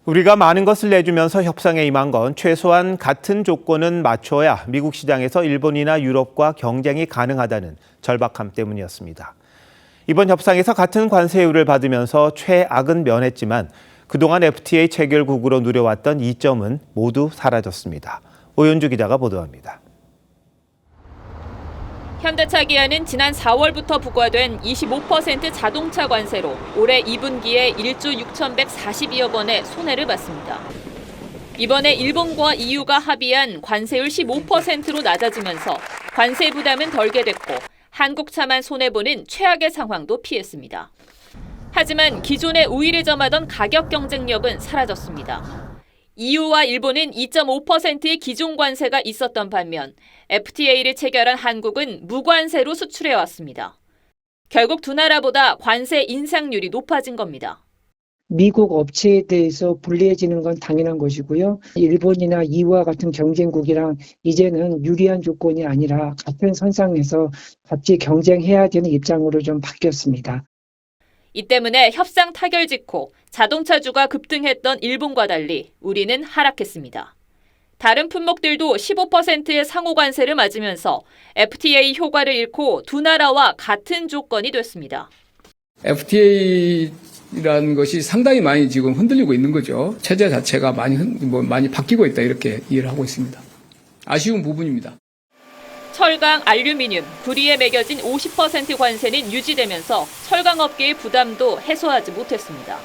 우리가 많은 것을 내주면서 협상에 임한 건 최소한 같은 조건은 맞춰야 미국 시장에서 일본이나 유럽과 경쟁이 가능하다는 절박함 때문이었습니다. 이번 협상에서 같은 관세율을 받으면서 최악은 면했지만 그동안 FTA 체결국으로 누려왔던 이점은 모두 사라졌습니다. 오연주 기자가 보도합니다. 현대차 기아는 지난 4월부터 부과된 25% 자동차 관세로 올해 2분기에 1조 6,142억 원의 손해를 봤습니다. 이번에 일본과 EU가 합의한 관세율 15%로 낮아지면서 관세 부담은 덜게 됐고 한국차만 손해보는 최악의 상황도 피했습니다. 하지만 기존의 우위를 점하던 가격 경쟁력은 사라졌습니다. EU와 일본은 2.5%의 기존 관세가 있었던 반면 FTA를 체결한 한국은 무관세로 수출해왔습니다. 결국 두 나라보다 관세 인상률이 높아진 겁니다. 미국 업체에 대해서 불리해지는 건 당연한 것이고요. 일본이나 EU와 같은 경쟁국이랑 이제는 유리한 조건이 아니라 같은 선상에서 같이 경쟁해야 되는 입장으로 좀 바뀌었습니다. 이 때문에 협상 타결 직후 자동차주가 급등했던 일본과 달리 우리는 하락했습니다. 다른 품목들도 15%의 상호 관세를 맞으면서 FTA 효과를 잃고 두 나라와 같은 조건이 됐습니다. FTA라는 것이 상당히 많이 지금 흔들리고 있는 거죠. 체제 자체가 많이 바뀌고 있다 이렇게 이해를 하고 있습니다. 아쉬운 부분입니다. 철강, 알루미늄, 구리에 매겨진 50% 관세는 유지되면서 철강업계의 부담도 해소하지 못했습니다.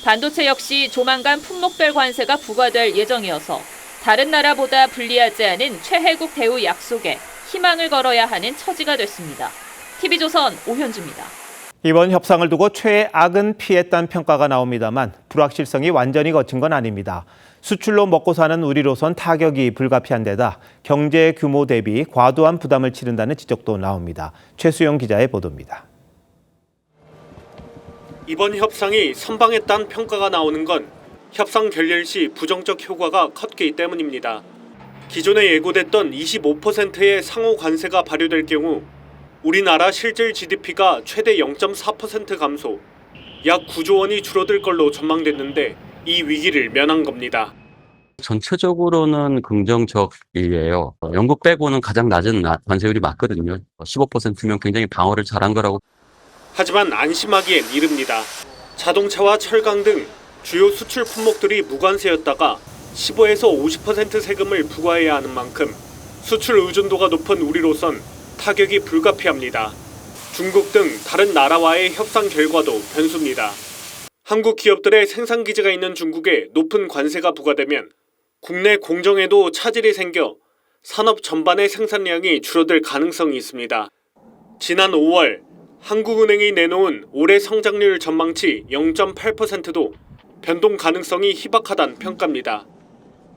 반도체 역시 조만간 품목별 관세가 부과될 예정이어서 다른 나라보다 불리하지 않은 최혜국 대우 약속에 희망을 걸어야 하는 처지가 됐습니다. TV조선 오현주입니다. 이번 협상을 두고 최악은 피했다는 평가가 나옵니다만 불확실성이 완전히 거친 건 아닙니다. 수출로 먹고 사는 우리로선 타격이 불가피한 데다 경제 규모 대비 과도한 부담을 치른다는 지적도 나옵니다. 최수영 기자의 보도입니다. 이번 협상이 선방했다는 평가가 나오는 건 협상 결렬 시 부정적 효과가 컸기 때문입니다. 기존에 예고됐던 25%의 상호 관세가 발효될 경우 우리나라 실질 GDP가 최대 0.4% 감소, 약 9조 원이 줄어들 걸로 전망됐는데 이 위기를 면한 겁니다. 전체적으로는 긍정적이에요. 영국 빼고는 가장 낮은 관세율이 맞거든요. 15%면 굉장히 방어를 잘한 거라고. 하지만 안심하기엔 이릅니다. 자동차와 철강 등 주요 수출 품목들이 무관세였다가 15에서 50% 세금을 부과해야 하는 만큼 수출 의존도가 높은 우리로선 타격이 불가피합니다. 중국 등 다른 나라와의 협상 결과도 변수입니다. 한국 기업들의 생산 기지가 있는 중국에 높은 관세가 부과되면 국내 공정에도 차질이 생겨 산업 전반의 생산량이 줄어들 가능성이 있습니다. 지난 5월 한국은행이 내놓은 올해 성장률 전망치 0.8%도 변동 가능성이 희박하다는 평가입니다.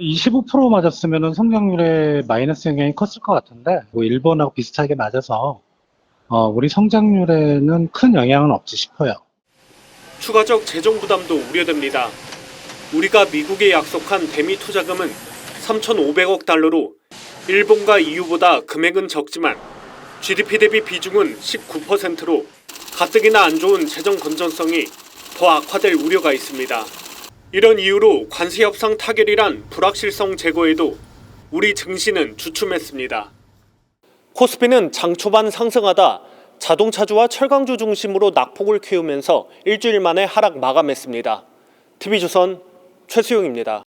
25% 맞았으면 성장률에 마이너스 영향이 컸을 것 같은데 일본하고 비슷하게 맞아서 우리 성장률에는 큰 영향은 없지 싶어요. 추가적 재정 부담도 우려됩니다. 우리가 미국에 약속한 대미 투자금은 3,500억 달러로 일본과 EU보다 금액은 적지만 GDP 대비 비중은 19%로 가뜩이나 안 좋은 재정 건전성이 더 악화될 우려가 있습니다. 이런 이유로 관세 협상 타결이란 불확실성 제거에도 우리 증시는 주춤했습니다. 코스피는 장 초반 상승하다 자동차주와 철강주 중심으로 낙폭을 키우면서 일주일 만에 하락 마감했습니다. TV조선 최수용입니다.